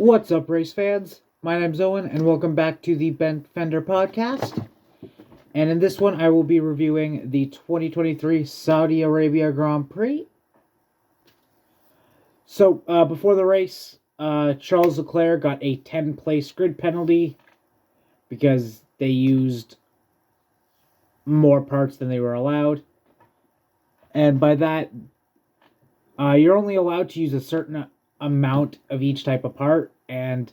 What's up, race fans? My name's Owen, and welcome back to the Bent Fender podcast. And in this one, I will be reviewing the 2023 Saudi Arabia Grand Prix. So, before the race, Charles Leclerc got a 10-place grid penalty because they used more parts than they were allowed. And by that, you're only allowed to use a certain amount of each type of part, and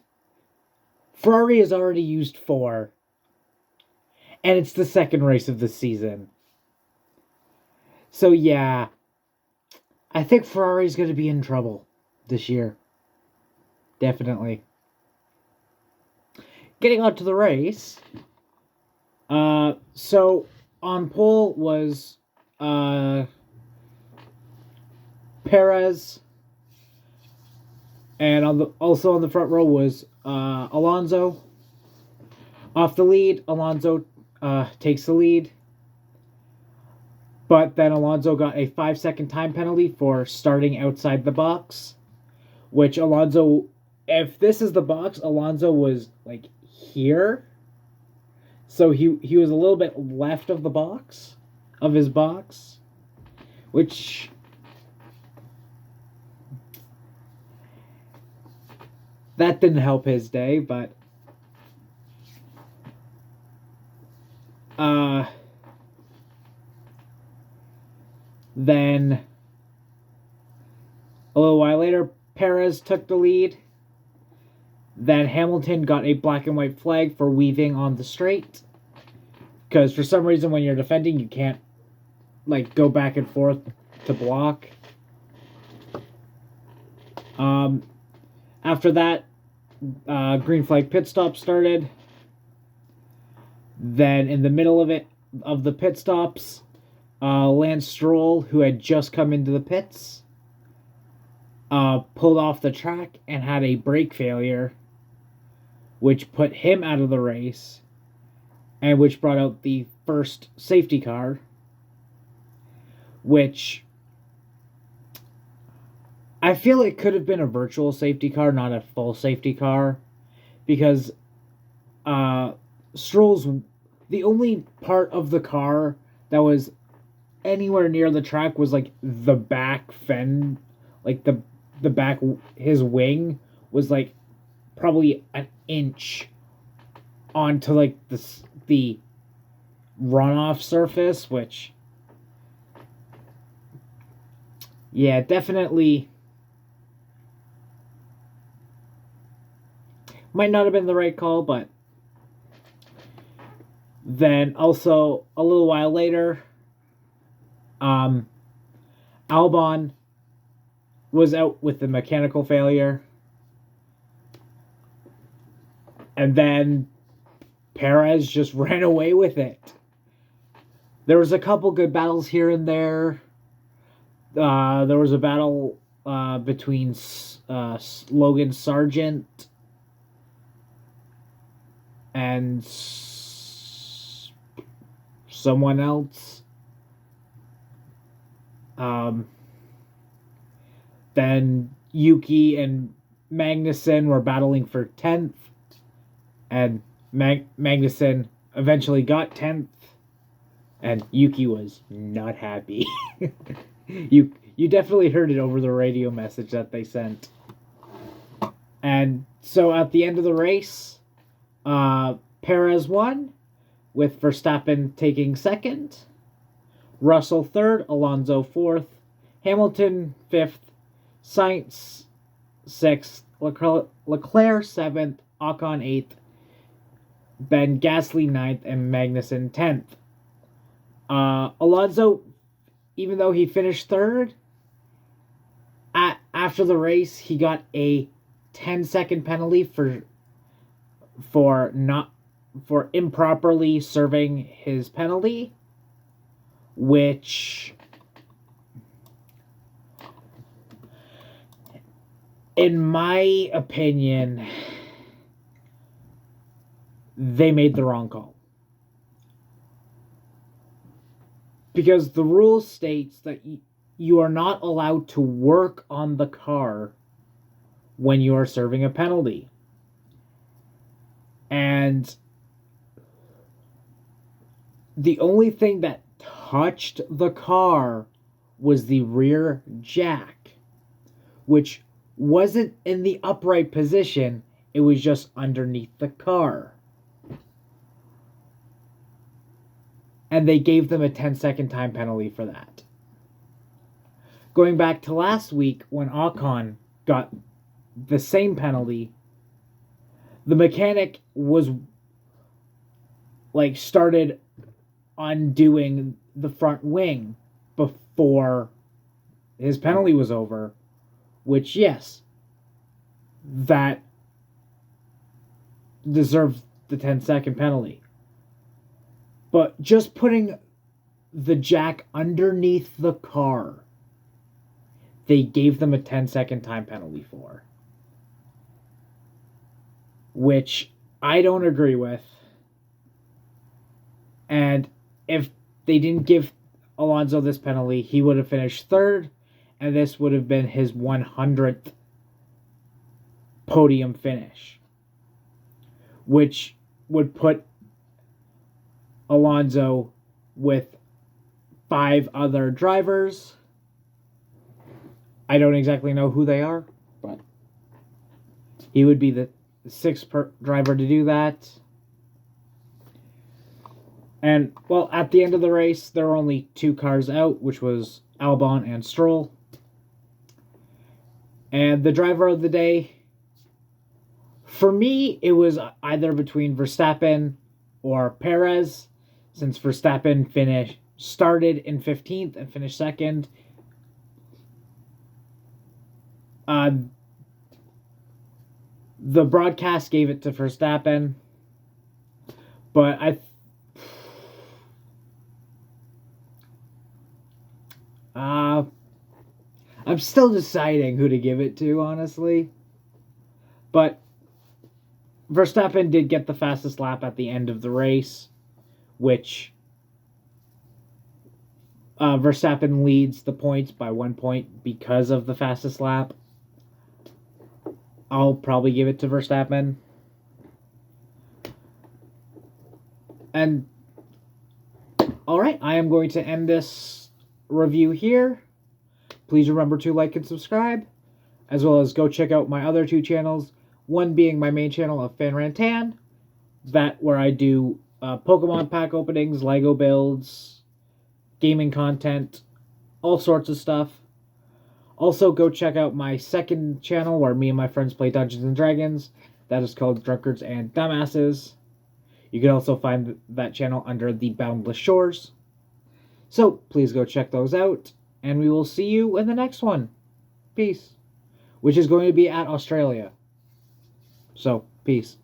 Ferrari has already used 4. And it's the second race of the season. So yeah, I think Ferrari's going to be in trouble this year. Definitely. Getting on to the race. So on pole was Perez, and also on the front row was Alonso. Off the lead, Alonso takes the lead. But then Alonso got a 5-second time penalty for starting outside the box. Which Alonso, if this is the box, Alonso was like here. So he was a little bit left of the box, of his box. Which that didn't help his day, but then a little while later, Perez took the lead. Then Hamilton got a black and white flag for weaving on the straight. Because for some reason when you're defending, you can't like go back and forth to block. After that, green flag pit stop started. Then in the middle of the pit stops, Lance Stroll, who had just come into the pits, pulled off the track and had a brake failure, which put him out of the race, and which brought out the first safety car, which I feel it could have been a virtual safety car, not a full safety car, because Stroll's the only part of the car that was anywhere near the track was like the back fend, like the back, his wing was like probably an inch onto like the runoff surface, which yeah, definitely might not have been the right call. But then also a little while later, Albon was out with the mechanical failure. And then Perez just ran away with it. There was a couple good battles here and there. There was a battle between Logan Sargent and someone else. Then Yuki and Magnussen were battling for 10th. And Magnussen eventually got 10th. And Yuki was not happy. You definitely heard it over the radio message that they sent. And so at the end of the race, Perez won, with Verstappen taking second, Russell third, Alonso fourth, Hamilton fifth, Sainz sixth, Leclerc seventh, Ocon eighth, Ben Gasly ninth, and Magnussen 10th. Alonso, even though he finished third, after the race, he got a 10-second penalty for improperly serving his penalty, which, in my opinion, they made the wrong call. Because the rule states that you are not allowed to work on the car when you're serving a penalty. And the only thing that touched the car was the rear jack, which wasn't in the upright position, it was just underneath the car. And they gave them a 10-second time penalty for that. Going back to last week when Ocon got the same penalty, the mechanic was started undoing the front wing before his penalty was over, which, yes, that deserved the 10-second penalty. But just putting the jack underneath the car, they gave them a 10-second time penalty for, which I don't agree with. And if they didn't give Alonso this penalty, he would have finished third, and this would have been his 100th podium finish, which would put Alonso with 5 other drivers. I don't exactly know who they are, but he would be the 6th driver to do that. And, well, at the end of the race, there were only 2 cars out, which was Albon and Stroll. And the driver of the day, for me, it was either between Verstappen or Perez, since Verstappen started in 15th and finished 2nd. The broadcast gave it to Verstappen, but I'm still deciding who to give it to, honestly. But Verstappen did get the fastest lap at the end of the race, which Verstappen leads the points by 1 point because of the fastest lap. I'll probably give it to Verstappen. And, alright, I am going to end this review here. Please remember to like and subscribe, as well as go check out my other 2 channels, one being my main channel of Fan Rantan, where I do Pokemon pack openings, Lego builds, gaming content, all sorts of stuff. Also, go check out my second channel where me and my friends play Dungeons and Dragons. That is called Drunkards and Dumbasses. You can also find that channel under the Boundless Shores. So, please go check those out, and we will see you in the next one. Peace. Which is going to be at Australia. So, peace.